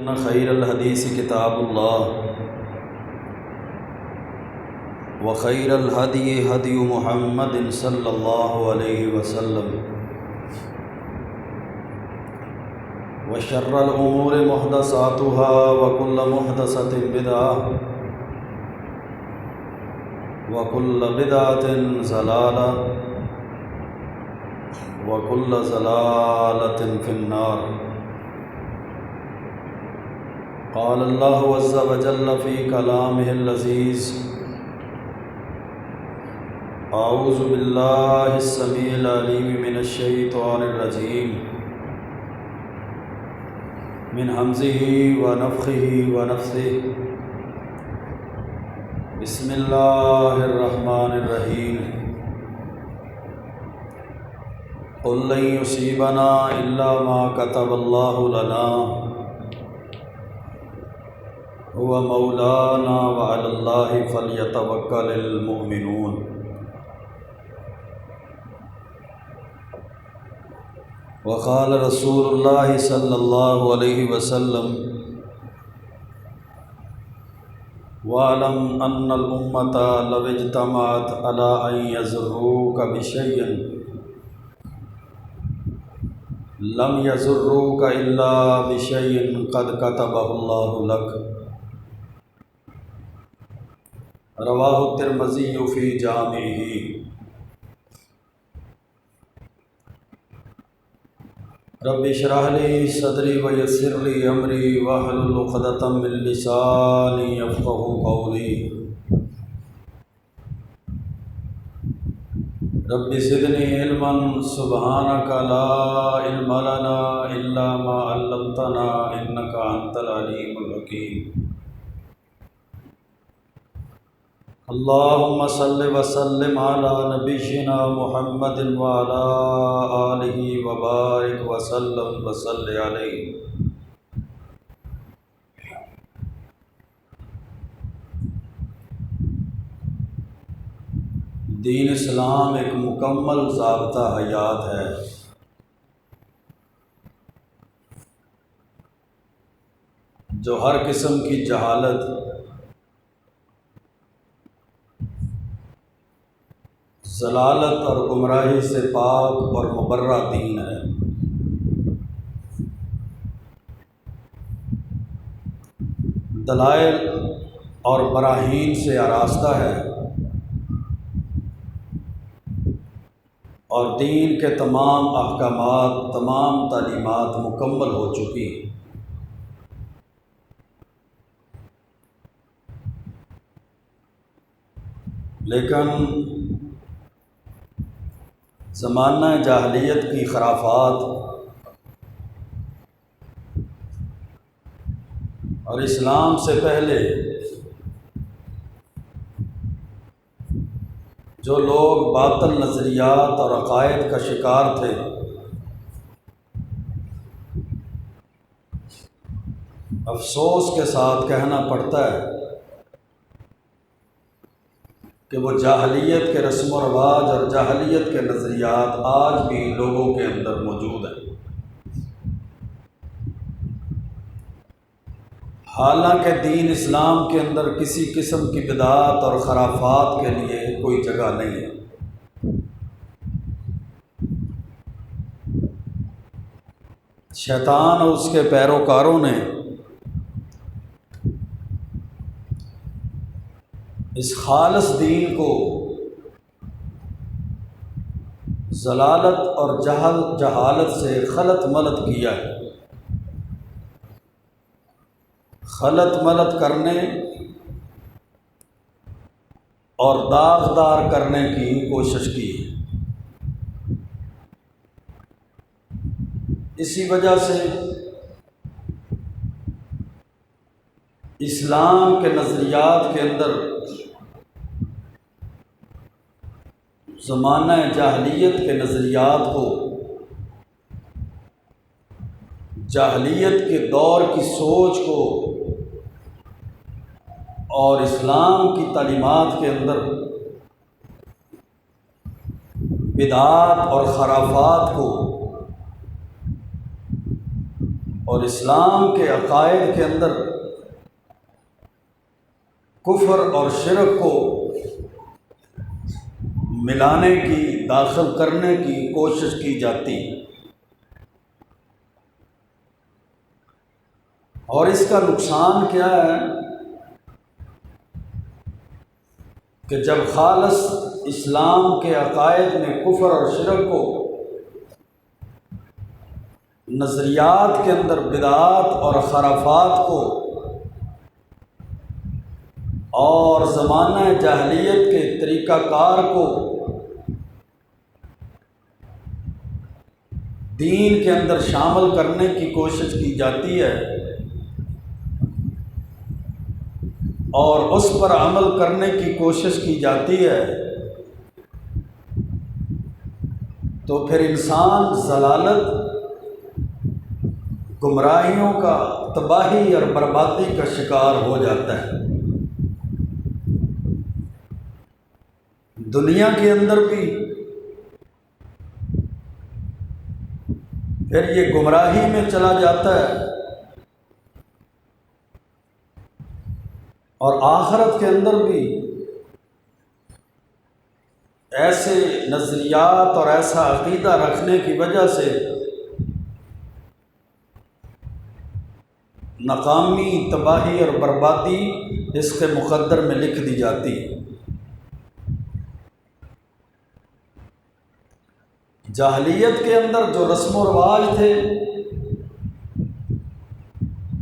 إن خير الحديث كتاب الله وخير الهدي هدي محمد صلى الله عليه وسلم وشر الأمور محدثاتها وكل محدثة بدعة وكل بدعة ضلالة وكل ضلالة في النار. قال الله عز وجل في كلامه اللذيذ: أعوذ بالله السميع العليم من الشيطان الرجيم من همزه ونفخه ونفثه. بسم الله الرحمن الرحيم. قل لن يصيبنا إلا ما كتب الله لنا هو مولانا وعلى الله فليتوكل المؤمنون. وقال رسول الله صلى الله عليه وسلم: واعلم أن الأمة لو اجتمعت على أن يضروك بشيء لم يضروك إلا بشيء قد كتبه الله لك. رواہ الترمذی فی جامعہ. رب اشرح لی صدری ویسر لی امری واحلل عقدۃ من لسانی یفقہوا قولی. رب زدنی علما سبحانک لا علم لنا الا ما علمتنا انک انت العلیم الحکیم. اللهم صل وسلم على نبينا محمد وعلى آله وبارك وسلم وصل عليه. دین اسلام ایک مکمل ضابطہ حیات ہے. جو ہر قسم کی جہالت، ضلالت اور گمراہی سے پاک اور مبرہ دین ہے. دلائل اور براہین سے آراستہ ہے اور دین کے تمام احکامات، تمام تعلیمات مکمل ہو چکی. لیکن زمانہ جاہلیت کی خرافات اور اسلام سے پہلے جو لوگ باطل نظریات اور عقائد کا شکار تھے، افسوس کے ساتھ کہنا پڑتا ہے کہ وہ جاہلیت کے رسم و رواج اور جاہلیت کے نظریات آج بھی لوگوں کے اندر موجود ہیں. حالانکہ دین اسلام کے اندر کسی قسم کی بدعات اور خرافات کے لیے کوئی جگہ نہیں ہے. شیطان اور اس کے پیروکاروں نے اس خالص دین کو ضلالت اور جہالت سے خلط ملط کیا ہے. خلط ملط کرنے اور داغدار کرنے کی کوشش کی. اسی وجہ سے اسلام کے نظریات کے اندر زمانہ جاہلیت کے نظریات کو، جاہلیت کے دور کی سوچ کو اور اسلام کی تعلیمات کے اندر بدعات اور خرافات کو اور اسلام کے عقائد کے اندر کفر اور شرک کو ملانے کی، داخل کرنے کی کوشش کی جاتی ہے، اور اس کا نقصان کیا ہے کہ جب خالص اسلام کے عقائد میں کفر اور شرک کو، نظریات کے اندر بدعات اور خرافات کو، اور زمانہ جاہلیت کے طریقہ کار کو دین کے اندر شامل کرنے کی کوشش کی جاتی ہے اور اس پر عمل کرنے کی کوشش کی جاتی ہے، تو پھر انسان ضلالت، گمراہیوں کا، تباہی اور بربادی کا شکار ہو جاتا ہے۔ دنیا کے اندر بھی پھر یہ گمراہی میں چلا جاتا ہے، اور آخرت کے اندر بھی ایسے نظریات اور ایسا عقیدہ رکھنے کی وجہ سے ناکامی، تباہی اور بربادی اس کے مقدر میں لکھ دی جاتی ہے۔ جاہلیت کے اندر جو رسم و رواج تھے،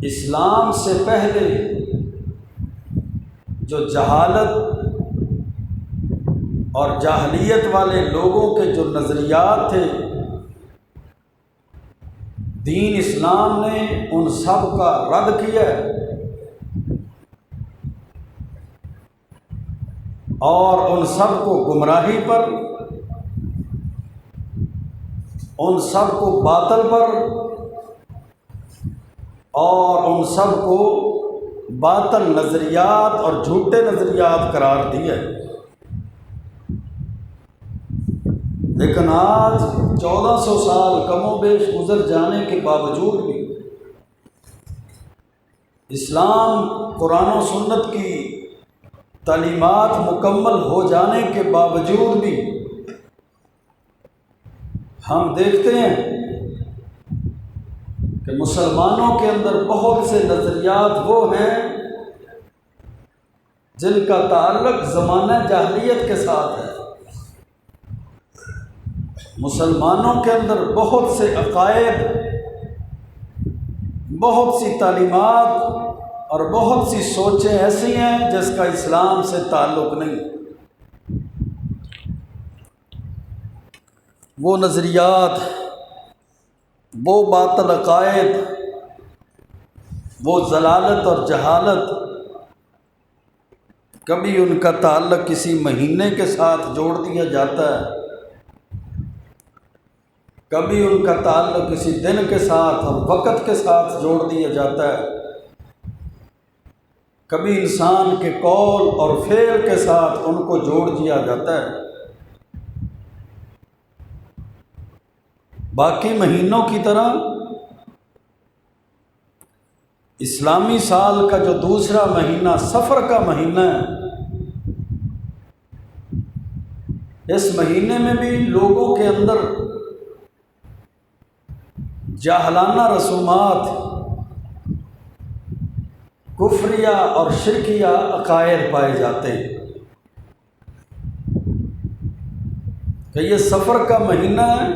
اسلام سے پہلے جو جہالت اور جاہلیت والے لوگوں کے جو نظریات تھے، دین اسلام نے ان سب کا رد کیا اور ان سب کو گمراہی پر، ان سب کو باطل پر، اور ان سب کو باطل نظریات اور جھوٹے نظریات قرار دیا۔ لیکن آج 1400 سال کم و بیش گزر جانے کے باوجود بھی، اسلام، قرآن و سنت کی تعلیمات مکمل ہو جانے کے باوجود بھی ہم دیکھتے ہیں کہ مسلمانوں کے اندر بہت سے نظریات وہ ہیں جن کا تعلق زمانہ جاہلیت کے ساتھ ہے۔ مسلمانوں کے اندر بہت سے عقائد، بہت سی تعلیمات اور بہت سی سوچیں ایسی ہیں جس کا اسلام سے تعلق نہیں۔ وہ نظریات، وہ باطل عقائد، وہ ضلالت اور جہالت، کبھی ان کا تعلق کسی مہینے کے ساتھ جوڑ دیا جاتا ہے، کبھی ان کا تعلق کسی دن کے ساتھ اور وقت کے ساتھ جوڑ دیا جاتا ہے، کبھی انسان کے قول اور فعل کے ساتھ ان کو جوڑ دیا جاتا ہے۔ باقی مہینوں کی طرح اسلامی سال کا جو دوسرا مہینہ صفر کا مہینہ ہے، اس مہینے میں بھی لوگوں کے اندر جاہلانہ رسومات، کفریہ اور شرکیہ عقائد پائے جاتے ہیں کہ یہ صفر کا مہینہ ہے۔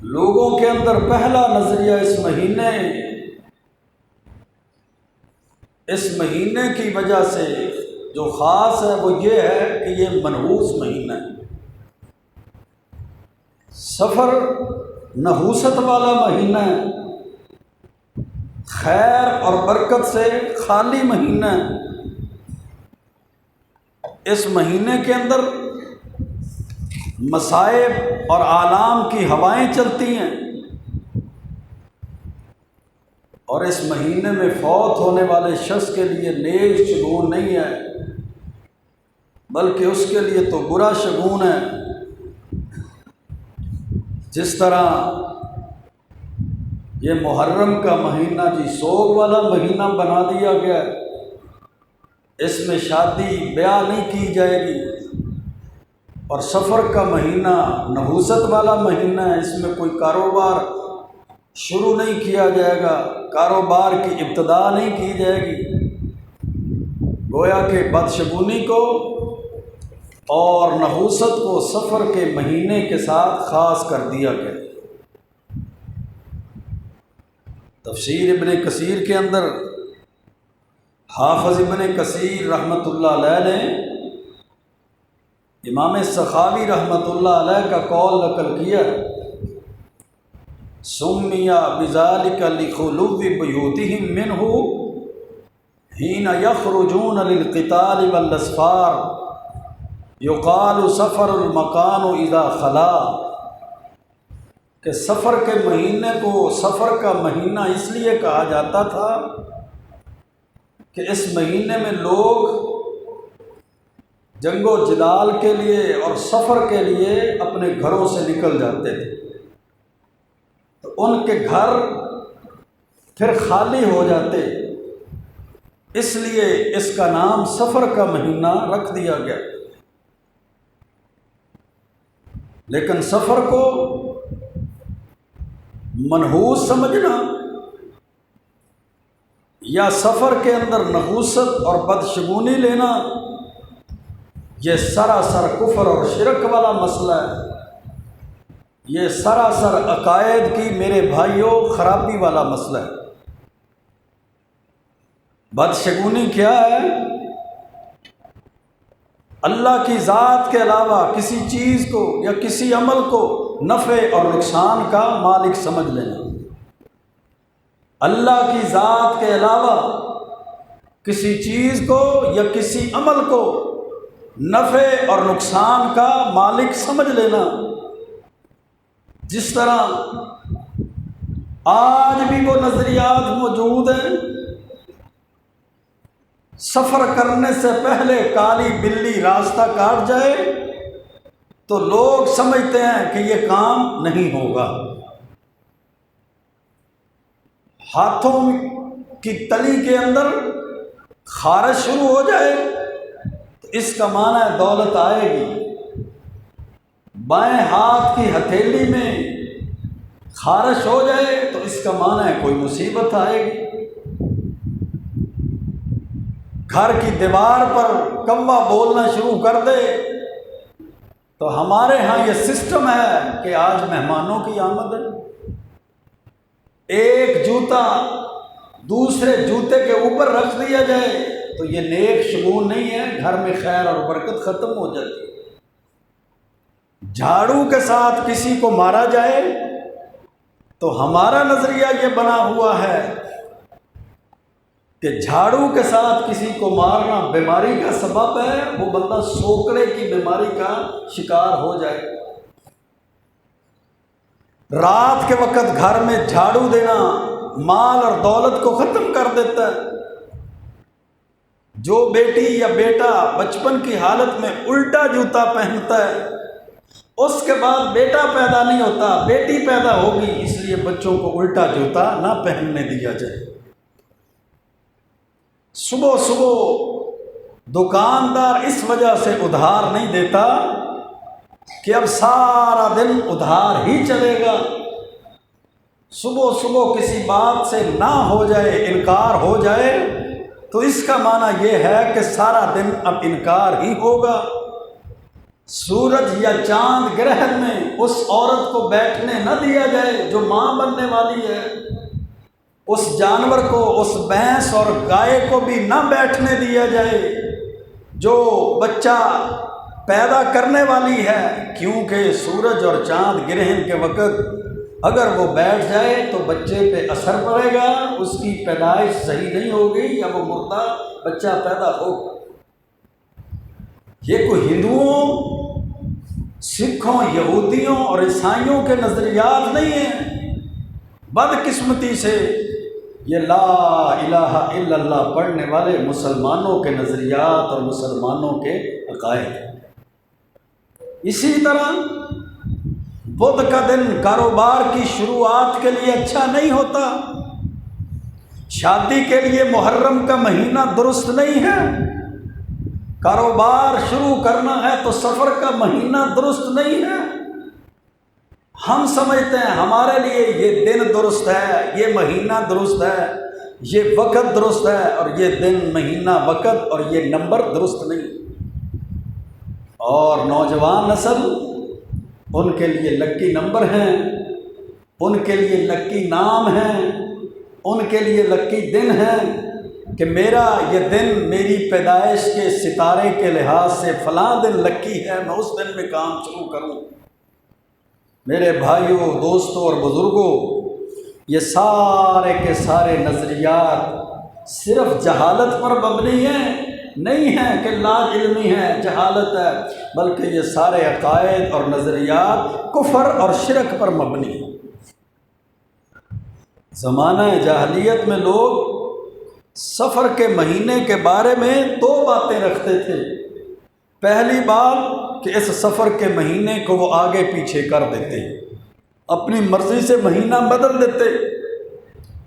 لوگوں کے اندر پہلا نظریہ اس مہینے کی وجہ سے جو خاص ہے وہ یہ ہے کہ یہ منحوس مہینہ ہے۔ صفر نحوست والا مہینہ ہے، خیر اور برکت سے خالی مہینہ ہے۔ اس مہینے کے اندر مصائب اور آلام کی ہوائیں چلتی ہیں، اور اس مہینے میں فوت ہونے والے شخص کے لیے نیک شگون نہیں ہے، بلکہ اس کے لیے تو برا شگون ہے۔ جس طرح یہ محرم کا مہینہ جی سوگ والا مہینہ بنا دیا گیا ہے، اس میں شادی بیاہ نہیں کی جائے گی، اور سفر کا مہینہ نحوست والا مہینہ ہے، اس میں کوئی کاروبار شروع نہیں کیا جائے گا، کاروبار کی ابتدا نہیں کی جائے گی۔ گویا کہ بدشگونی کو اور نحوست کو سفر کے مہینے کے ساتھ خاص کر دیا گیا۔ تفسیر ابن کثیر کے اندر حافظ ابن کثیر رحمۃ اللہ علیہ نے امام سخاوی رحمۃ اللہ علیہ کا قول نقل کیا، سمیہ بذالک لخلو بیوتہم منہ حین یخرجون للقتال والاسفار یقال سفر المکان اذا خلا، کہ سفر کے مہینے کو سفر کا مہینہ اس لیے کہا جاتا تھا کہ اس مہینے میں لوگ جنگ و جدال کے لیے اور سفر کے لیے اپنے گھروں سے نکل جاتے تھے، تو ان کے گھر پھر خالی ہو جاتے، اس لیے اس کا نام سفر کا مہینہ رکھ دیا گیا۔ لیکن سفر کو منحوس سمجھنا یا سفر کے اندر نحوست اور بدشگونی لینا، یہ سراسر کفر اور شرک والا مسئلہ ہے، یہ سراسر عقائد کی میرے بھائیوں خرابی والا مسئلہ ہے۔ بدشگونی کیا ہے؟ اللہ کی ذات کے علاوہ کسی چیز کو یا کسی عمل کو نفع اور نقصان کا مالک سمجھ لینا۔ اللہ کی ذات کے علاوہ کسی چیز کو یا کسی عمل کو نفع اور نقصان کا مالک سمجھ لینا، جس طرح آج بھی وہ نظریات موجود ہیں، سفر کرنے سے پہلے کالی بلی راستہ کاٹ جائے تو لوگ سمجھتے ہیں کہ یہ کام نہیں ہوگا، ہاتھوں کی تلی کے اندر خارش شروع ہو جائے تو اس کا معنی ہے دولت آئے گی، بائیں ہاتھ کی ہتھیلی میں خارش ہو جائے تو اس کا معنی ہے کوئی مصیبت آئے گی، گھر کی دیوار پر کوا بولنا شروع کر دے تو ہمارے ہاں یہ سسٹم ہے کہ آج مہمانوں کی آمد ہے، ایک جوتا دوسرے جوتے کے اوپر رکھ دیا جائے تو یہ نیک شگون نہیں ہے، گھر میں خیر اور برکت ختم ہو جاتی ہے۔ جھاڑو کے ساتھ کسی کو مارا جائے تو ہمارا نظریہ یہ بنا ہوا ہے کہ جھاڑو کے ساتھ کسی کو مارنا بیماری کا سبب ہے، وہ بندہ سوکڑے کی بیماری کا شکار ہو جائے۔ رات کے وقت گھر میں جھاڑو دینا مال اور دولت کو ختم کر دیتا ہے۔ جو بیٹی یا بیٹا بچپن کی حالت میں الٹا جوتا پہنتا ہے، اس کے بعد بیٹا پیدا نہیں ہوتا، بیٹی پیدا ہوگی، اس لیے بچوں کو الٹا جوتا نہ پہننے دیا جائے۔ صبح صبح دکاندار اس وجہ سے ادھار نہیں دیتا کہ اب سارا دن ادھار ہی چلے گا، صبح صبح کسی بات سے نہ ہو جائے، انکار ہو جائے تو اس کا معنی یہ ہے کہ سارا دن اب انکار ہی ہوگا۔ سورج یا چاند گرہن میں اس عورت کو بیٹھنے نہ دیا جائے جو ماں بننے والی ہے، اس جانور کو، اس بھینس اور گائے کو بھی نہ بیٹھنے دیا جائے جو بچہ پیدا کرنے والی ہے، کیونکہ سورج اور چاند گرہن کے وقت اگر وہ بیٹھ جائے تو بچے پہ اثر پڑے گا، اس کی پیدائش صحیح نہیں ہوگی یا وہ مردہ بچہ پیدا ہوگا۔ یہ کوئی ہندوؤں، سکھوں، یہودیوں اور عیسائیوں کے نظریات نہیں ہیں۔ بدقسمتی سے یہ لا الہ الا اللہ پڑھنے والے مسلمانوں کے نظریات اور مسلمانوں کے عقائد ہیں۔ اسی طرح بدھ کا دن کاروبار کی شروعات کے لیے اچھا نہیں ہوتا، شادی کے لیے محرم کا مہینہ درست نہیں ہے، کاروبار شروع کرنا ہے تو سفر کا مہینہ درست نہیں ہے۔ ہم سمجھتے ہیں ہمارے لیے یہ دن درست ہے، یہ مہینہ درست ہے، یہ وقت درست ہے، اور یہ دن، مہینہ، وقت اور یہ نمبر درست نہیں۔ اور نوجوان نسل، ان کے لیے لکی نمبر ہیں، ان کے لیے لکی نام ہیں، ان کے لیے لکی دن ہیں کہ میرا یہ دن میری پیدائش کے ستارے کے لحاظ سے فلاں دن لکی ہے، میں اس دن میں کام شروع کروں۔ میرے بھائیوں، دوستوں اور بزرگوں، یہ سارے کے سارے نظریات صرف جہالت پر مبنی ہیں، نہیں ہے کہ لا علمی ہے، جہالت ہے، بلکہ یہ سارے عقائد اور نظریات کفر اور شرک پر مبنی ہیں۔ زمانہ جاہلیت میں لوگ سفر کے مہینے کے بارے میں دو باتیں رکھتے تھے۔ پہلی بات کہ اس سفر کے مہینے کو وہ آگے پیچھے کر دیتے، اپنی مرضی سے مہینہ بدل دیتے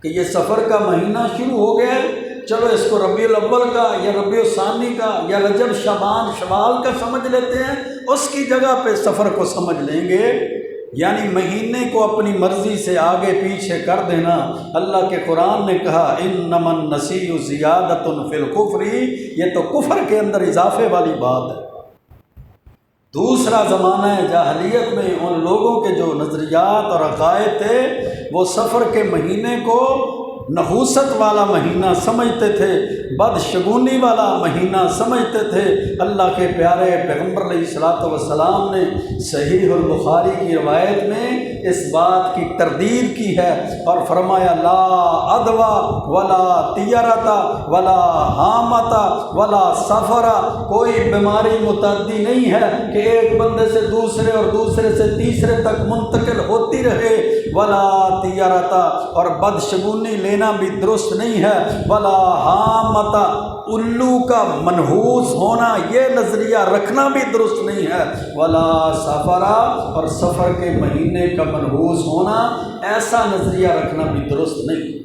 کہ یہ سفر کا مہینہ شروع ہو گیا ہے، چلو اس کو ربیع الاول کا یا ربیع الثانی کا یا رجب، شعبان، شوال کا سمجھ لیتے ہیں، اس کی جگہ پہ سفر کو سمجھ لیں گے۔ یعنی مہینے کو اپنی مرضی سے آگے پیچھے کر دینا۔ اللہ کے قرآن نے کہا انما النسیء زیادۃ فی الکفر، یہ تو کفر کے اندر اضافے والی بات ہے۔ دوسرا زمانہ جاہلیت میں ان لوگوں کے جو نظریات اور عقائد تھے، وہ سفر کے مہینے کو نحوست والا مہینہ سمجھتے تھے، بدشگونی والا مہینہ سمجھتے تھے۔ اللہ کے پیارے پیغمبر علیہ الصلوۃ والسلام نے صحیح البخاری کی روایت میں اس بات کی تردید کی ہے اور فرمایا لا عدویٰ ولا طیرۃ ولا حامۃ ولا سفر، کوئی بیماری متعدی نہیں ہے کہ ایک بندے سے دوسرے اور دوسرے سے تیسرے تک منتقل ہوتی رہے، ولا طیرۃ، اور بدشگونی لینا بھی درست نہیں ہے، ولا حامۃ، الو کا منحوس ہونا یہ نظریہ رکھنا بھی درست نہیں ہے، ولا سفر، اور سفر کے مہینے کا منحوس ہونا ایسا نظریہ رکھنا بھی درست نہیں۔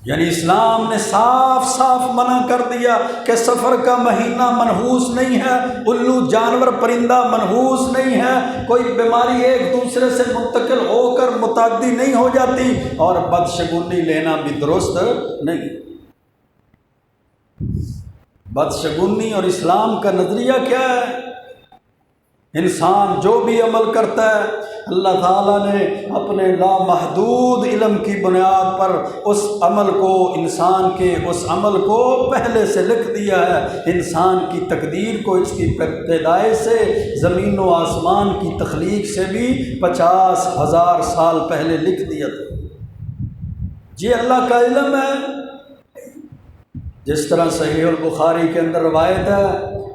یعنی اسلام نے صاف صاف منع کر دیا کہ سفر کا مہینہ منحوس نہیں ہے، الو جانور پرندہ منحوس نہیں ہے، کوئی بیماری ایک دوسرے سے منتقل ہو کر متعدی نہیں ہو جاتی، اور بدشگونی لینا بھی درست نہیں۔ بدشگونی اور اسلام کا نظریہ کیا ہے؟ انسان جو بھی عمل کرتا ہے، اللہ تعالیٰ نے اپنے لامحدود علم کی بنیاد پر اس عمل کو، انسان کے اس عمل کو پہلے سے لکھ دیا ہے۔ انسان کی تقدیر کو اس کی پیدائش سے، زمین و آسمان کی تخلیق سے بھی 50,000 سال پہلے لکھ دیا تھا۔ یہ اللہ کا علم ہے۔ جس طرح صحیح البخاری کے اندر روایت ہے،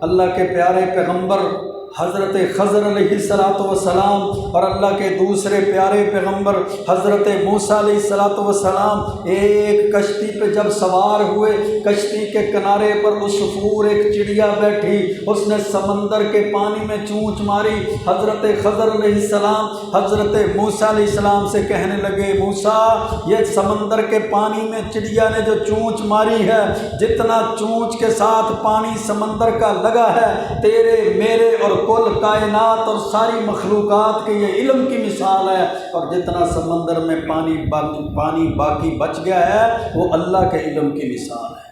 اللہ کے پیارے پیغمبر حضرت خضر علیہ السلام اور اللہ کے دوسرے پیارے پیغمبر حضرت موسیٰ علیہ السلام ایک کشتی پہ جب سوار ہوئے، کشتی کے کنارے پر عصفور ایک چڑیا بیٹھی، اس نے سمندر کے پانی میں چونچ ماری۔ حضرت خضر علیہ السلام حضرت موسیٰ علیہ السلام سے کہنے لگے موسیٰ، یہ سمندر کے پانی میں چڑیا نے جو چونچ ماری ہے، جتنا چونچ کے ساتھ پانی سمندر کا لگا ہے، تیرے میرے اور کل کائنات اور ساری مخلوقات کے یہ علم کی مثال ہے، اور جتنا سمندر میں پانی باقی بچ گیا ہے وہ اللہ کے علم کی مثال ہے۔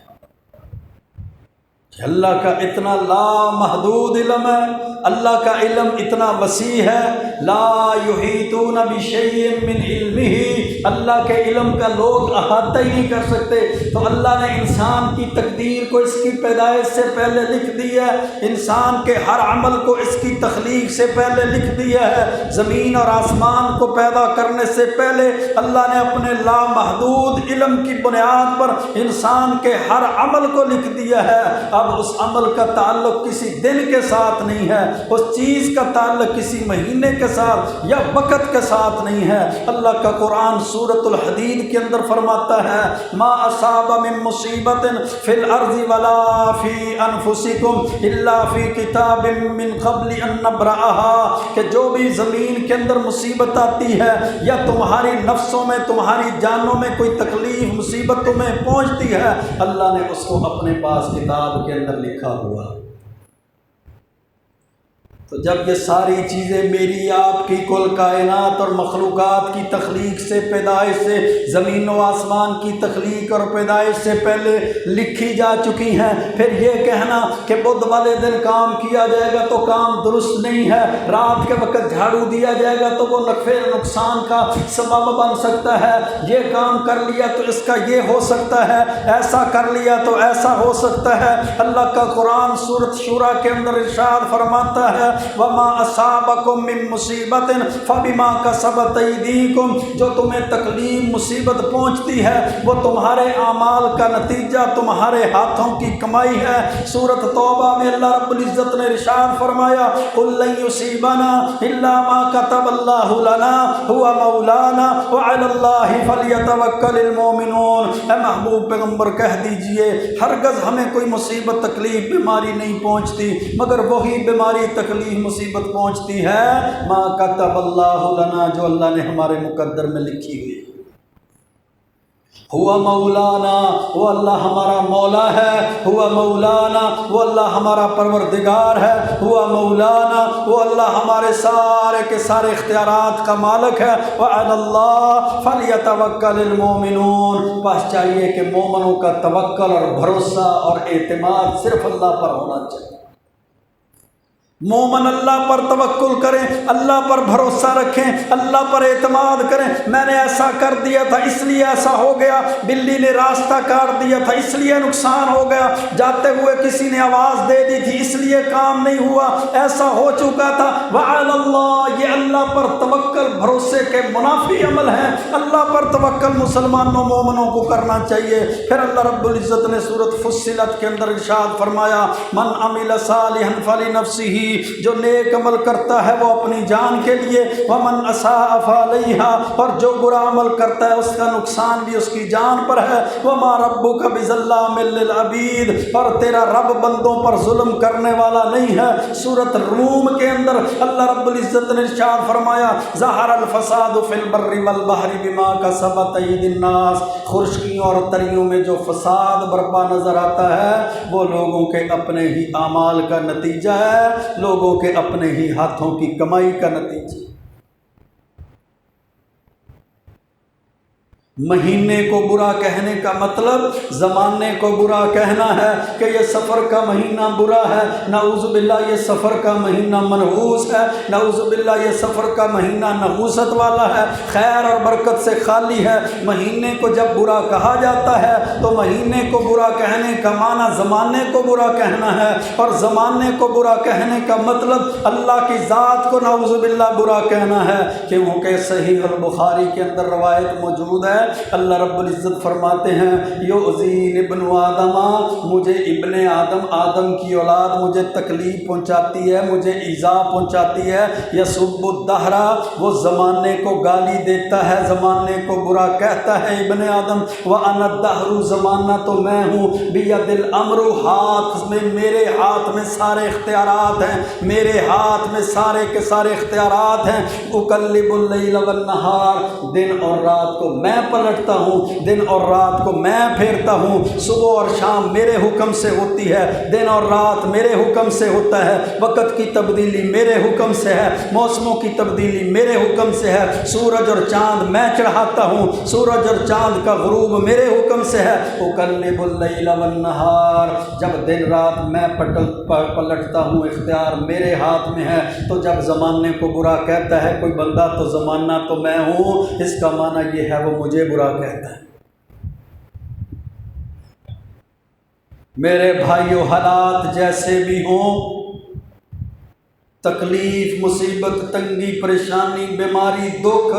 اللہ کا اتنا لامحدود علم ہے، اللہ کا علم اتنا وسیع ہے، لا یحیطون بشیء من علمہ، اللہ کے علم کا لوگ احاطہ ہی نہیں کر سکتے۔ تو اللہ نے انسان کی تقدیر کو اس کی پیدائش سے پہلے لکھ دی ہے، انسان کے ہر عمل کو اس کی تخلیق سے پہلے لکھ دیا ہے، زمین اور آسمان کو پیدا کرنے سے پہلے اللہ نے اپنے لامحدود علم کی بنیاد پر انسان کے ہر عمل کو لکھ دیا ہے۔ اب اس عمل کا تعلق کسی دن کے ساتھ نہیں ہے، اس چیز کا تعلق کسی مہینے کے ساتھ یا وقت کے ساتھ نہیں ہے۔ اللہ کا قرآن سورۃ الحدید کے اندر فرماتا ہے ما اصاب من مصیبت فی الارض ولا فی انفسکم الا فی کتاب من قبل ان نبرأها، کہ جو بھی زمین کے اندر مصیبت آتی ہے یا تمہاری نفسوں میں تمہاری جانوں میں کوئی تکلیف مصیبت تمہیں پہنچتی ہے، اللہ نے اس کو اپنے پاس کتاب کے اندر لکھا ہوا۔ تو جب یہ ساری چیزیں میری آپ کی کل کائنات اور مخلوقات کی تخلیق سے پیدائش سے زمین و آسمان کی تخلیق اور پیدائش سے پہلے لکھی جا چکی ہیں، پھر یہ کہنا کہ بدھ والے دن کام کیا جائے گا تو کام درست نہیں ہے، رات کے وقت جھاڑو دیا جائے گا تو وہ نقصان کا سبب بن سکتا ہے، یہ کام کر لیا تو اس کا یہ ہو سکتا ہے، ایسا کر لیا تو ایسا ہو سکتا ہے۔ اللہ کا قرآن سورۃ شورى کے اندر ارشاد فرماتا ہے وما اصابکم من مصیبت فبما کسبت ایدیکم، جو تمہیں تکلیف مصیبت پہنچتی ہے وہ تمہارے اعمال کا نتیجہ تمہارے ہاتھوں کی کمائی ہے۔ سورۃ توبہ میں اللہ رب العزت نے ارشاد فرمایا قل لن یصیبنا الا ما کتب اللہ لنا هو مولانا وعلی اللہ فلیتوکل المؤمنون، اے محبوب پیغمبر کہہ دیجئے ہرگز ہمیں کوئی مصیبت تکلیف بیماری نہیں پہنچتی مگر وہی بیماری تکلیف مصیبت پہنچتی ہے ما کتب اللہ لنا، جو اللہ نے ہمارے مقدر میں لکھی ہوئی۔ ہوا مولانا، وہ اللہ ہمارا مولا ہے، ہوا مولانا، وہ اللہ ہمارا پروردگار ہے، ہوا مولانا، وہ اللہ ہمارے سارے کے سارے اختیارات کا مالک ہے، وعلی اللہ فلیتوکل المؤمنون، بس چاہیے کہ مومنوں کا توکل اور بھروسہ اور اعتماد صرف اللہ پر ہونا چاہیے۔ مومن اللہ پر توکل کریں، اللہ پر بھروسہ رکھیں، اللہ پر اعتماد کریں۔ میں نے ایسا کر دیا تھا اس لیے ایسا ہو گیا، بلی نے راستہ کاٹ دیا تھا اس لیے نقصان ہو گیا، جاتے ہوئے کسی نے آواز دے دی تھی اس لیے کام نہیں ہوا، ایسا ہو چکا تھا۔ وعلی اللہ، یہ اللہ پر توکل بھروسے کے منافی عمل ہیں۔ اللہ پر توکل مسلمانوں مومنوں کو کرنا چاہیے۔ پھر اللہ رب العزت نے سورۃ فصلت کے اندر ارشاد فرمایا من عمل صالحا فلنفسہ، جو نیک عمل کرتا ہے وہ اپنی جان کے لیے، ومن اساء فعلیہا، اور جو برا عمل کرتا ہے اس کا نقصان بھی اس کی جان پر ہے، وما ربک بظلام للعبید، اور تیرا رب بندوں پر ظلم کرنے والا نہیں ہے۔ سورۃ روم کے اندر اللہ رب العزت نے ارشاد فرمایا ظہر الفساد فی البر والبحر بما کسبت ایدی الناس، خشکیوں اور تریوں میں جو فساد برپا نظر آتا ہے وہ لوگوں کے اپنے ہی اعمال کا نتیجہ ہے، لوگوں کے اپنے ہی ہاتھوں کی کمائی کا نتیجہ۔ مہینے کو برا کہنے کا مطلب زمانے کو برا کہنا ہے کہ یہ سفر کا مہینہ برا ہے، نعوذ باللہ یہ سفر کا مہینہ منحوس ہے، نعوذ باللہ یہ سفر کا مہینہ نحوست والا ہے، خیر اور برکت سے خالی ہے۔ مہینے کو جب برا کہا جاتا ہے تو مہینے کو برا کہنے کا معنی زمانے کو برا کہنا ہے، اور زمانے کو برا کہنے کا مطلب اللہ کی ذات کو نعوذ باللہ برا کہنا ہے، کیونکہ صحیح البخاری کے اندر روایت موجود ہے، اللہ رب العزت فرماتے ہیں یؤذین ابن آدم، مجھے ابن آدم کی اولاد مجھے تکلیف پہنچاتی ہے، مجھے ایذا پہنچاتی ہے، یسب الدہر، وہ زمانے کو گالی دیتا ہے، زمانے کو برا کہتا ہے ابن آدم، وانا الدہر، زمانہ تو میں ہوں، بید الامر، ہاتھ میں میرے ہاتھ میں سارے اختیارات ہیں، میرے ہاتھ میں سارے کے سارے اختیارات ہیں، اقلب اللیل والنہار، دن اور رات کو میں پلٹتا ہوں، دن اور رات کو میں پھیرتا ہوں، صبح اور شام میرے حکم سے ہوتی ہے، دن اور رات میرے حکم سے ہوتا ہے، وقت کی تبدیلی میرے حکم سے ہے، موسموں کی تبدیلی میرے حکم سے ہے، سورج اور چاند میں چڑھاتا ہوں، سورج اور چاند کا غروب میرے حکم سے ہے، اقلب اللیل والنہار، جب دن رات میں پلٹتا ہوں اختیار میرے ہاتھ میں ہے۔ تو جب زمانے کو برا کہتا ہے کوئی بندہ تو زمانہ تو میں ہوں، اس کا معنی یہ ہے وہ مجھے برا کہتا ہے۔ میرے بھائیو، حالات جیسے بھی ہوں، تکلیف، مصیبت، تنگی، پریشانی، بیماری، دکھ،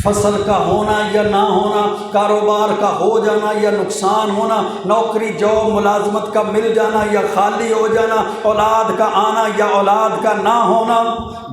فصل کا ہونا یا نہ ہونا، کاروبار کا ہو جانا یا نقصان ہونا، نوکری جاب ملازمت کا مل جانا یا خالی ہو جانا، اولاد کا آنا یا اولاد کا نہ ہونا،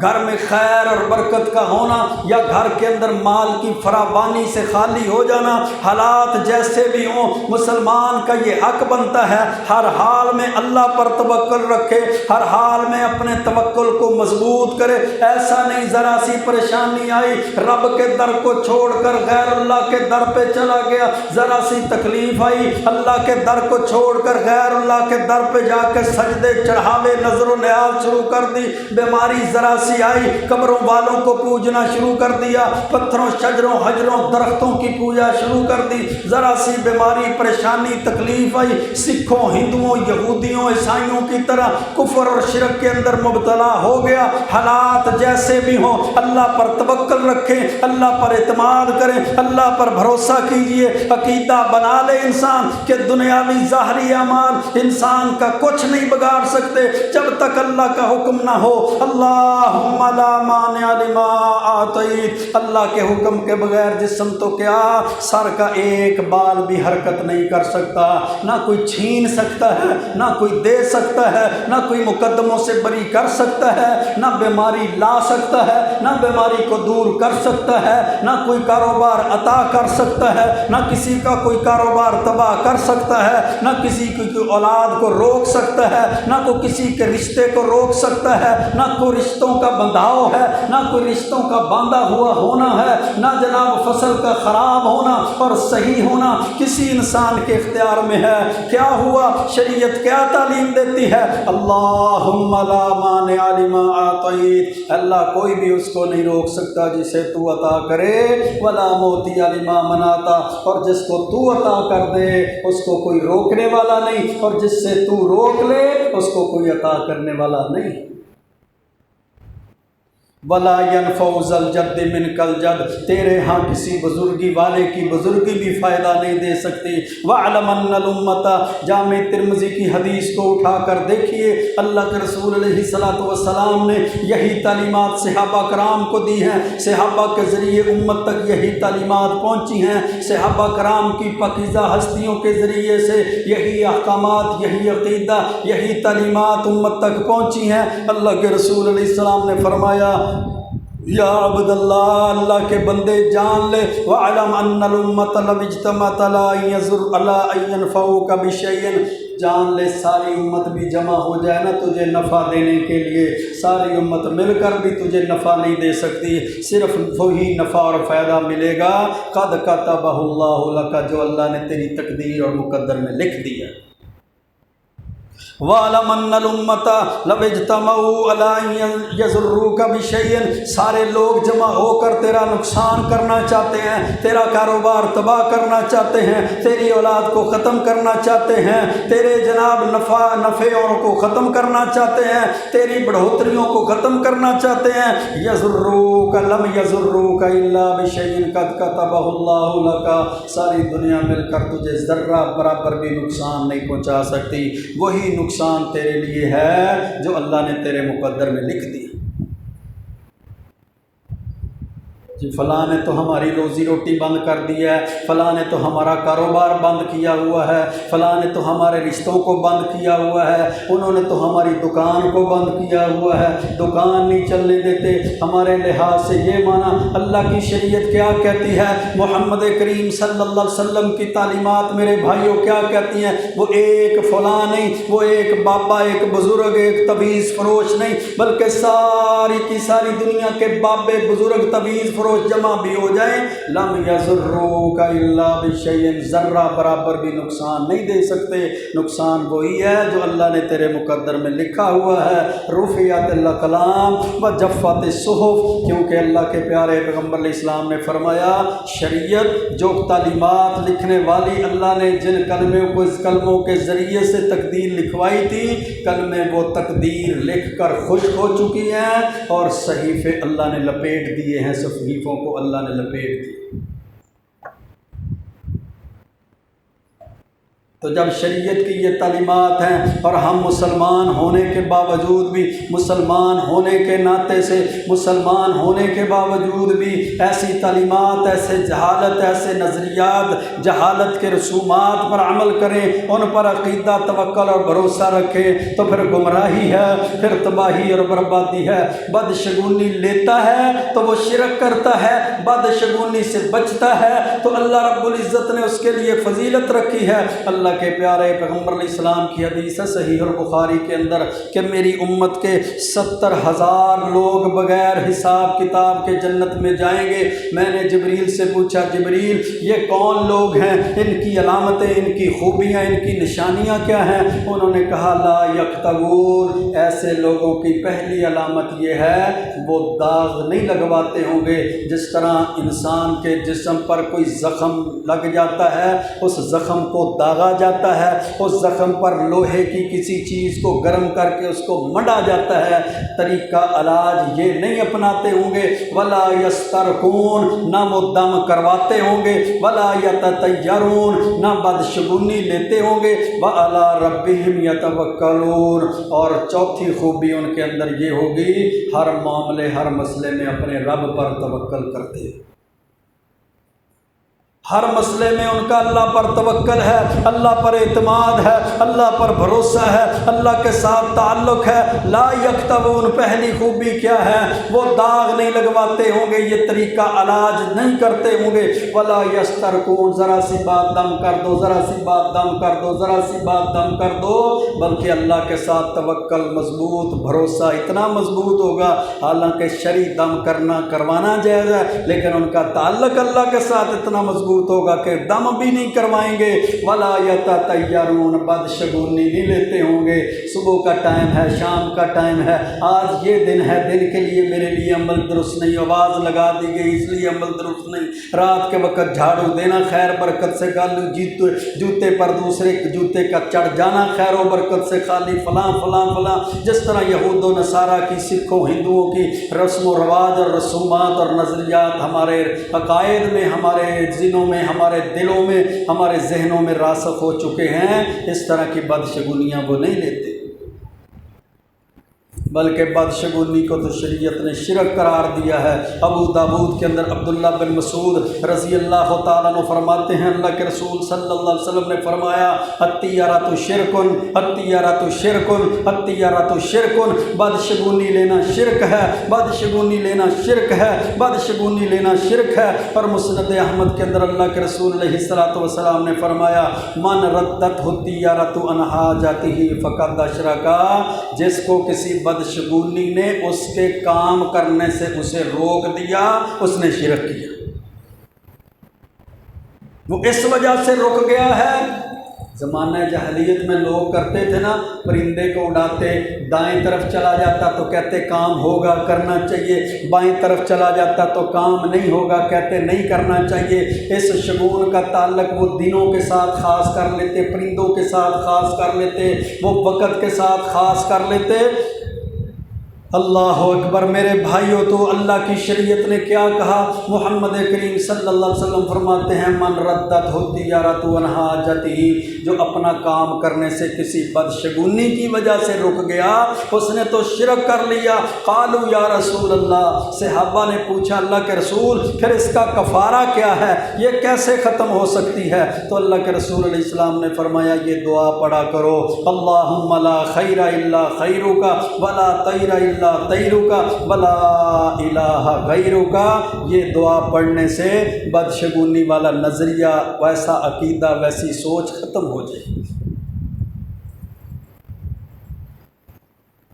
گھر میں خیر اور برکت کا ہونا یا گھر کے اندر مال کی فراوانی سے خالی ہو جانا، حالات جیسے بھی ہوں، مسلمان کا یہ حق بنتا ہے ہر حال میں اللہ پر توکل رکھے، ہر حال میں اپنے توکل کو مضبوط کرے۔ ایسا نہیں ذرا سی پریشانی آئی رب کے در کو چھوڑ کر غیر اللہ کے در پہ چلا گیا، ذرا سی تکلیف آئی اللہ کے در کو چھوڑ کر غیر اللہ کے در پہ جا کے سجدے چڑھاوے نظر و نیاز شروع کر دی، بیماری ذرا سی آئی قبروں والوں کو پوجنا شروع کر دیا، پتھروں شجروں حجروں درختوں کی پوجا شروع کر دی، ذرا سی بیماری پریشانی تکلیف آئی سکھوں ہندوؤں یہودیوں عیسائیوں کی طرح کفر اور شرک کے اندر مبتلا ہو گیا۔ حالات جیسے بھی ہوں اللہ پر توکل رکھیں، اللہ پر اعتماد کریں، اللہ پر بھروسہ کیجئے، عقیدہ بنا لے انسان کہ دنیاوی ظاہری اعمال انسان کا کچھ نہیں بگاڑ سکتے جب تک اللہ کا حکم نہ ہو۔ اللہم لا مانع لما اعطیت، اللہ کے حکم کے بغیر جسم تو کیا سر کا ایک بال بھی حرکت نہیں کر سکتا، نہ کوئی چھین سکتا ہے، نہ کوئی دے سکتا ہے، نہ کوئی مقدموں سے بری کر سکتا ہے، نہ بیماری لا سکتا ہے، نہ بیماری کو دور کر سکتا ہے، نہ کوئی کاروبار عطا کر سکتا ہے، نہ کسی کا کوئی کاروبار تباہ کر سکتا ہے، نہ کسی کی کوئی اولاد کو روک سکتا ہے، نہ کوئی کسی کے رشتے کو روک سکتا ہے، نہ کوئی رشتوں کا بندھاؤ ہے، نہ کوئی رشتوں کا باندھا ہوا ہونا ہے، نہ جناب فصل کا خراب ہونا اور صحیح ہونا کسی انسان کے اختیار میں ہے۔ کیا ہوا؟ شریعت کیا تعلیم دیتی ہے؟ اللہم لا مانع لما اعطیت، اللہ کوئی بھی اس کو نہیں روک سکتا جسے تو عطا کرے، ولا معطی لما منعت، اور جس کو تو عطا کر دے اس کو کوئی روکنے والا نہیں، اور جس سے تو روک لے اس کو کوئی عطا کرنے والا نہیں۔ ولا ينفع ذا الجد منك الجد، تیرے ہاں کسی بزرگی والے کی بزرگی بھی فائدہ نہیں دے سکتی۔ وَاعْلَمْ أَنَّ الْأُمَّةَ، جامع ترمذی کی حدیث کو اٹھا کر دیکھیے، اللہ کے رسول علیہ السلام نے یہی تعلیمات صحابہ کرام کو دی ہیں، صحابہ کے ذریعے امت تک یہی تعلیمات پہنچی ہیں، صحابہ کرام کی پاکیزہ ہستیوں کے ذریعے سے یہی احکامات، یہی عقیدہ، یہی تعلیمات امت تک پہنچی ہیں۔ اللہ کے رسول علیہ السلام نے فرمایا یا عبد اللہ، اللہ کے بندے جان لے، وَاعْلَمْ أَنَّ الْأُمَّةَ لَوِ اجْتَمَعَتْ عَلَىٰ أَن يَنفَعُوكَ بِشَيْءٍ، جان لے ساری امت بھی جمع ہو جائے نا تجھے نفع دینے کے لیے، ساری امت مل کر بھی تجھے نفع نہیں دے سکتی، صرف وہی نفع اور فائدہ ملے گا قَدْ كَتَبَهُ اللَّهُ لَكَ، جو اللہ نے تیری تقدیر اور مقدر میں لکھ دیا۔ وَاعْلَمْ أَنَّ الْأُمَّةَ لَوِ اجْتَمَعُوا عَلَىٰ أَن يَضُرُّوكَ بِشَيْءٍ، سارے لوگ جمع ہو کر تیرا نقصان کرنا چاہتے ہیں، تیرا کاروبار تباہ کرنا چاہتے ہیں، تیری اولاد کو ختم کرنا چاہتے ہیں، تیرے جناب نفعوں کو ختم کرنا چاہتے ہیں، تیری بڑھوتریوں کو ختم کرنا چاہتے ہیں، يَضُرُّوكَ لَمْ يَضُرُّوكَ إِلَّا بِشَيْءٍ قَدْ كَتَبَهُ اللَّهُ لَكَ، ساری دنیا مل کر تجھے ذرہ برابر بھی نقصان نہیں پہنچا سکتی، وہی نقصان تیرے لیے ہے جو اللہ نے تیرے مقدر میں لکھ دیا۔ جی فلاں نے تو ہماری روزی روٹی بند کر دی ہے، فلاں نے تو ہمارا کاروبار بند کیا ہوا ہے، فلاں نے تو ہمارے رشتوں کو بند کیا ہوا ہے، انہوں نے تو ہماری دکان کو بند کیا ہوا ہے، دکان نہیں چلنے دیتے ہمارے لحاظ سے۔ یہ مانا اللہ کی شریعت کیا کہتی ہے، محمد کریم صلی اللہ علیہ وسلم کی تعلیمات میرے بھائیوں کیا کہتی ہیں؟ وہ ایک فلاں نہیں، وہ ایک بابا، ایک بزرگ، ایک طویز فروش نہیں، بلکہ ساری کی ساری دنیا کے بابے بزرگ طویز فروش جمع بھی ہو جائیں، لم یضروک الا بشیء، ذرہ برابر بھی نقصان نہیں دے سکتے۔ نقصان وہی ہے جو اللہ نے تیرے مقدر میں لکھا ہوا ہے۔ رفعت الاقلام وجفت الصحف، کیونکہ اللہ کے پیارے پیغمبر علیہ السلام نے فرمایا شریعت جو تعلیمات لکھنے والی اللہ نے جن کلموں کے ذریعے سے تقدیر لکھوائی تھی، کلمے وہ تقدیر لکھ کر خشک ہو چکی ہیں اور صحیفے اللہ نے لپیٹ دیے ہیں، صحیفوں کو اللہ نے لپیٹ دی۔ تو جب شریعت کی یہ تعلیمات ہیں اور ہم مسلمان ہونے کے باوجود بھی، مسلمان ہونے کے ناطے سے، مسلمان ہونے کے باوجود بھی ایسی تعلیمات، ایسے جہالت، ایسے نظریات، جہالت کے رسومات پر عمل کریں، ان پر عقیدہ، توکل اور بھروسہ رکھیں، تو پھر گمراہی ہے، پھر تباہی اور بربادی ہے۔ بدشگونی لیتا ہے تو وہ شرک کرتا ہے، بدشگونی سے بچتا ہے تو اللہ رب العزت نے اس کے لیے فضیلت رکھی ہے۔ اللہ کے پیارے پیغمبر علیہ السلام کی حدیث ہے صحیح البخاری کے اندر کہ میری امت کے 70,000 لوگ بغیر حساب کتاب کے جنت میں جائیں گے۔ میں نے جبریل سے پوچھا، جبریل یہ کون لوگ ہیں، ان کی علامتیں، ان کی خوبیاں، ان کی نشانیاں کیا ہیں؟ انہوں نے کہا لا یکتوون، ایسے لوگوں کی پہلی علامت یہ ہے وہ داغ نہیں لگواتے ہوں گے۔ جس طرح انسان کے جسم پر کوئی زخم لگ جاتا ہے، اس زخم کو داغا جاتا ہے، اس زخم پر لوہے کی کسی چیز کو گرم کر کے اس کو منڈا جاتا ہے، طریقہ علاج یہ نہیں اپناتے ہوں گے۔ ولا یسترقون، نہ وہ دم کرواتے ہوں گے، ولا یتطیرون، نہ بدشگونی لیتے ہوں گے، وعلی ربہم یتوکلون، اور چوتھی خوبی ان کے اندر یہ ہوگی ہر معاملے، ہر مسئلے میں اپنے رب پر توکل کرتے ہیں۔ ہر مسئلے میں ان کا اللہ پر توکل ہے، اللہ پر اعتماد ہے، اللہ پر بھروسہ ہے، اللہ کے ساتھ تعلق ہے۔ لا یکتوون، پہلی خوبی کیا ہے؟ وہ داغ نہیں لگواتے ہوں گے، یہ طریقہ علاج نہیں کرتے ہوں گے۔ ولا یسترقون، ذرا سی بات دم کر دو، ذرا سی بات دم کر دو، ذرا سی بات دم کر دو، بلکہ اللہ کے ساتھ توکل مضبوط، بھروسہ اتنا مضبوط ہوگا، حالانکہ شرعی دم کروانا جائز ہے، لیکن ان کا تعلق اللہ کے ساتھ اتنا مضبوط ہوگا کہ دم بھی نہیں کروائیں گے۔ ولا یتطیرون، بدشگونی نہیں لیتے ہوں گے۔ صبح کا ٹائم ہے، شام کا ٹائم ہے، آج یہ دن ہے، دن کے لیے میرے لیے عمل درست نہیں، آواز لگا دی گئی اس لیے عمل درست نہیں، رات کے وقت جھاڑو دینا خیر برکت سے خالی، جوتے پر دوسرے جوتے کا چڑھ جانا خیر و برکت سے خالی، فلاں فلاں فلاں، جس طرح یہود و نصارہ کی، سکھوں ہندوؤں کی رسم و رواج اور رسومات اور نظریات ہمارے عقائد میں، ہمارے ذہنوں میں، ہمارے دلوں میں، ہمارے ذہنوں میں راسخ ہو چکے ہیں، اس طرح کی بدشگونیاں وہ نہیں لیتے، بلکہ بدشگونی کو تو شریعت نے شرک قرار دیا ہے۔ ابو داود کے اندر عبداللہ بن مسعود رضی اللہ تعالیٰ عنہ فرماتے ہیں اللہ کے رسول صلی اللہ علیہ وسلم نے فرمایا الطیرۃ شرکن، الطیرۃ شرکن، الطیرۃ شرکن، بدشگونی لینا شرک ہے، بدشگونی لینا شرک ہے، بدشگونی لینا شرک ہے۔ اور مسند احمد کے اندر اللہ کے رسول علیہ الصلوۃ والسلام نے فرمایا من ردتہ الطیرۃ عن حاجتہ فقد اشرک، جس کو کسی بدشگونی نے اس کے کام کرنے سے اسے روک دیا، اس نے شرک کیا۔ وہ اس وجہ سے رک گیا ہے، زمانہ جاہلیت میں لوگ کرتے تھے نا، پرندے کو اڑاتے، دائیں طرف چلا جاتا تو کہتے کام ہوگا کرنا چاہیے، بائیں طرف چلا جاتا تو کام نہیں ہوگا کہتے نہیں کرنا چاہیے۔ اس شگون کا تعلق وہ دنوں کے ساتھ خاص کر لیتے، پرندوں کے ساتھ خاص کر لیتے، وہ وقت کے ساتھ خاص کر لیتے۔ اللہ اکبر میرے بھائیو، تو اللہ کی شریعت نے کیا کہا؟ محمد کریم صلی اللہ علیہ وسلم فرماتے ہیں من ردت الطیرۃ عن حاجتہ، جو اپنا کام کرنے سے کسی بدشگونی کی وجہ سے رک گیا، اس نے تو شرک کر لیا۔ قالوا یا رسول اللہ، صحابہ نے پوچھا اللہ کے رسول پھر اس کا کفارہ کیا ہے، یہ کیسے ختم ہو سکتی ہے؟ تو اللہ کے رسول علیہ السلام نے فرمایا یہ دعا پڑھا کرو، اللہم لا خیر الا خیرک ولا طیر الا طیرک ولا الہ غیرک۔ یہ دعا پڑھنے سے بدشگونی والا نظریہ، ویسا عقیدہ، ویسی سوچ ختم ہو جائے گی۔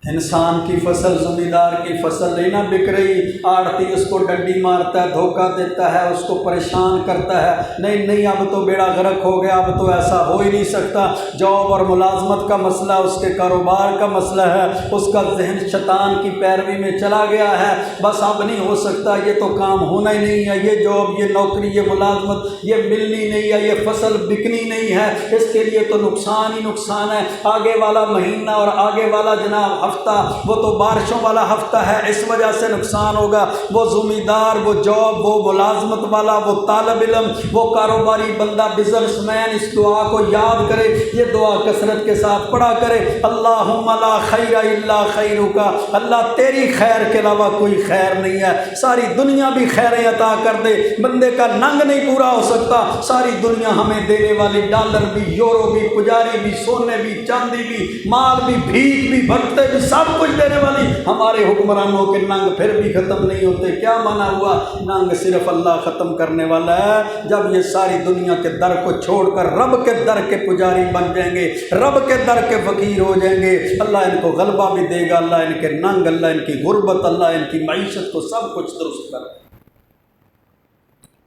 انسان کی فصل، زمیندار کی فصل نہیں نہ بک رہی، آڑتی اس کو ڈنڈی مارتا ہے، دھوکہ دیتا ہے، اس کو پریشان کرتا ہے، نہیں نہیں اب تو بیڑا غرق ہو گیا، اب تو ایسا ہو ہی نہیں سکتا، جاب اور ملازمت کا مسئلہ، اس کے کاروبار کا مسئلہ ہے، اس کا ذہن شیطان کی پیروی میں چلا گیا ہے، بس اب نہیں ہو سکتا، یہ تو کام ہونا ہی نہیں ہے، یہ جاب، یہ نوکری، یہ ملازمت یہ ملنی نہیں ہے، یہ فصل بکنی نہیں ہے، اس کے لیے تو نقصان ہی نقصان ہے، آگے والا مہینہ اور آگے والا جناب ہفتہ وہ تو بارشوں والا ہفتہ ہے، اس وجہ سے نقصان ہوگا، وہ زمیندار، وہ جاب، وہ ملازمت والا، وہ طالب علم، وہ کاروباری بندہ، بزنس مین اس دعا کو یاد کرے، یہ دعا کثرت کے ساتھ پڑھا کرے، اللہم لا خیر الا خیرک، اللہ تیری خیر کے علاوہ کوئی خیر نہیں ہے، ساری دنیا بھی خیریں عطا کر دے، بندے کا ننگ نہیں پورا ہو سکتا، ساری دنیا ہمیں دینے والی، ڈالر بھی، یورو بھی، پجاری بھی، سونے بھی، چاندی بھی، مال بھی، بھیک بھی، بھگتے بھی، سب کچھ دینے والی ہمارے حکمرانوں کے ننگ پھر بھی ختم نہیں ہوتے۔ کیا مانا ہوا؟ ننگ صرف اللہ ختم کرنے والا ہے۔ جب یہ ساری دنیا کے در کو چھوڑ کر رب کے در کے پجاری بن جائیں گے، رب کے در کے فقیر ہو جائیں گے، اللہ ان کو غلبہ بھی دے گا، اللہ ان کے ننگ، اللہ ان کی غربت، اللہ ان کی معیشت کو سب کچھ درست کر۔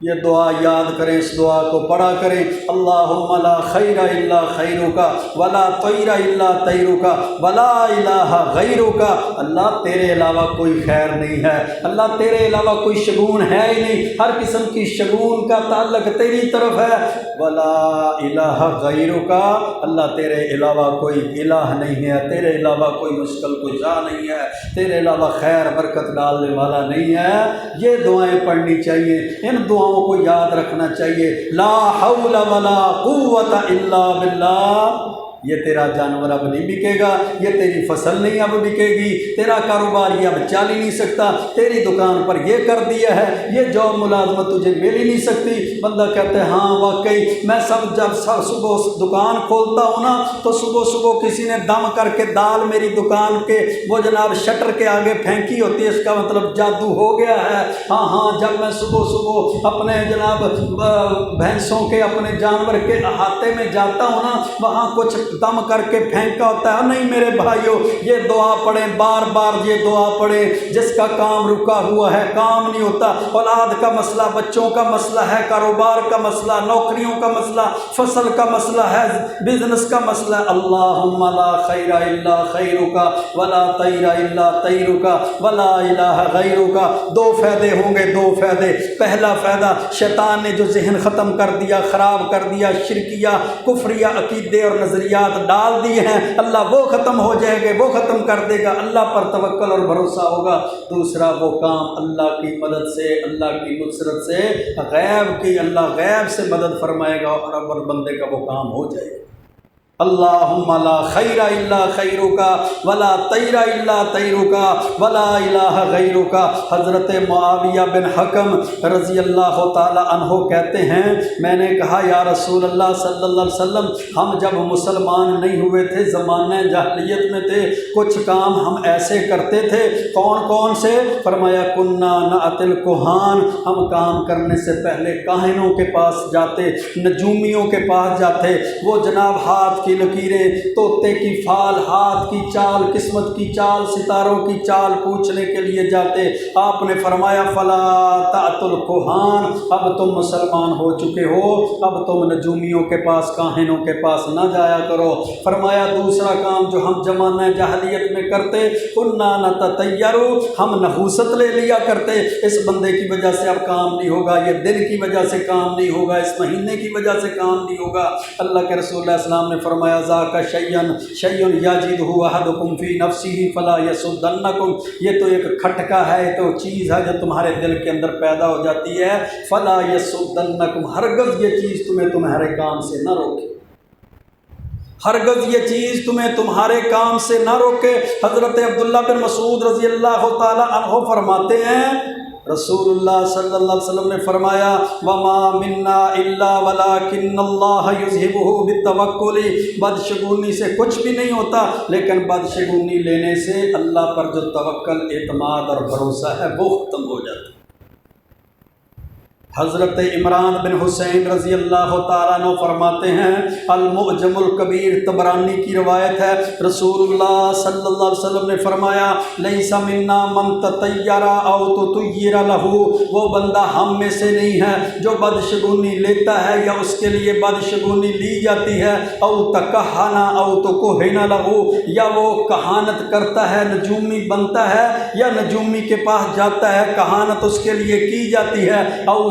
یہ دعا یاد کریں، اس دعا کو پڑھا کریں، اللہم لا خیر الا خیرک ولا طیر الا طیرک ولا الہ غیرک، اللہ تیرے علاوہ کوئی خیر نہیں ہے، اللہ تیرے علاوہ کوئی شگون ہے ہی نہیں، ہر قسم کی شگون کا تعلق تیری طرف ہے، ولا الہ غیرک، اللہ تیرے علاوہ کوئی الہ نہیں ہے، تیرے علاوہ کوئی مشکل کشا نہیں ہے، تیرے علاوہ خیر برکت ڈالنے والا نہیں ہے۔ یہ دعائیں پڑھنی چاہیے، ان دعاؤں کو یاد رکھنا چاہیے، لا حول ولا قوت الا باللہ۔ یہ تیرا جانور اب نہیں بکے گا، یہ تیری فصل نہیں اب بکے گی، تیرا کاروبار یہ اب چل ہی نہیں سکتا، تیری دکان پر یہ کر دیا ہے، یہ جاب ملازمت تجھے مل ہی نہیں سکتی۔ بندہ کہتے ہیں ہاں واقعی میں جب صبح دکان کھولتا ہوں نا تو صبح کسی نے دم کر کے دال میری دکان کے وہ جناب شٹر کے آگے پھینکی ہوتی ہے، اس کا مطلب جادو ہو گیا ہے۔ ہاں جب میں صبح اپنے جناب بھینسوں کے، اپنے جانور کے احاطے میں جاتا ہوں نا، وہاں کچھ دم کر کے پھینکا ہوتا ہے۔ نہیں میرے بھائیوں، یہ دعا پڑھیں، بار بار یہ دعا پڑھیں، جس کا کام رکا ہوا ہے کام نہیں ہوتا، اولاد کا مسئلہ، بچوں کا مسئلہ ہے، کاروبار کا مسئلہ، نوکریوں کا مسئلہ، فصل کا مسئلہ ہے، بزنس کا مسئلہ ہے، اللہم لا خیر الا خیرک ولا طیر الا طیرک ولا الہ غیرک۔ دو فائدے ہوں گے، دو فائدے۔ پہلا فائدہ، شیطان نے جو ذہن ختم کر دیا، خراب کر دیا، شرکیہ کفریہ عقیدے اور نظریات ڈال دیے ہیں، اللہ وہ ختم ہو جائے گا، وہ ختم کر دے گا، اللہ پر توکل اور بھروسہ ہوگا۔ دوسرا، وہ کام اللہ کی مدد سے، اللہ کی نصرت سے، اللہ غیب سے مدد فرمائے گا اور بندے کا وہ کام ہو جائے گا۔ اللہم لا خیر الا خیرک ولا طیر الا طیرک ولا الہ غیرک۔ حضرت معاویہ بن حکم رضی اللہ تعالی عنہ کہتے ہیں، میں نے کہا یا رسول اللہ صلی اللہ علیہ وسلم، ہم جب مسلمان نہیں ہوئے تھے، زمانہ جاہلیت میں تھے، کچھ کام ہم ایسے کرتے تھے، کون سے؟ فرمایا کنا نأتی الکہان، ہم کام کرنے سے پہلے کاہنوں کے پاس جاتے، نجومیوں کے پاس جاتے، وہ جناب ہاتھ کی لکیریں، طوطے کی فال، ہاتھ کی چال، قسمت کی چال، ستاروں کی چال پوچھنے کے لیے جاتے۔ آپ نے فرمایا فلا تأتوا الکہان، اب تم مسلمان ہو چکے ہو، اب تم نجومیوں کے پاس، کاہنوں کے پاس نہ جایا کرو۔ فرمایا دوسرا کام جو ہم زمانہ جاہلیت میں کرتے، کنا نتطیر، ہم نحوست لے لیا کرتے، اس بندے کی وجہ سے اب کام نہیں ہوگا، یہ دن کی وجہ سے کام نہیں ہوگا، اس مہینے کی وجہ سے کام نہیں ہوگا۔ اللہ کے رسول اللہ السلام نے فرمایا ذاک شیء یجدہ احدکم فی نفسہ فلا یصدنکم، یہ تو ایک کھٹکا ہے، یہ تو چیز ہے جو تمہارے دل کے اندر پیدا ہو جاتی ہے، فلا یصدنکم، ہرگز یہ چیز تمہیں تمہارے کام سے نہ روکے، ہرگز یہ چیز تمہیں تمہارے کام سے نہ روکے۔ حضرت عبداللہ بن مسعود رضی اللہ تعالی عنہ فرماتے ہیں، رسول اللہ صلی اللہ علیہ وسلم نے فرمایا وما منا الا ولکن اللہ یذہبہ بالتوکل، بدشگونی سے کچھ بھی نہیں ہوتا، لیکن بدشگونی لینے سے اللہ پر جو توکل، اعتماد اور بھروسہ ہے وہ ختم ہو جاتا ہے۔ حضرت عمران بن حسین رضی اللہ تعالیٰ عنہ فرماتے ہیں، المعجم الکبیر طبرانی کی روایت ہے، رسول اللہ صلی اللہ علیہ وسلم نے فرمایا لیس منا من تطیر او تطیر لہ، وہ بندہ ہم میں سے نہیں ہے جو بدشگونی لیتا ہے یا اس کے لیے بدشگونی لی جاتی ہے، او تکہن او تکہن لہ، یا وہ کہانت کرتا ہے، نجومی بنتا ہے یا نجومی کے پاس جاتا ہے، کہانت اس کے لیے کی جاتی ہے، او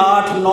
8-9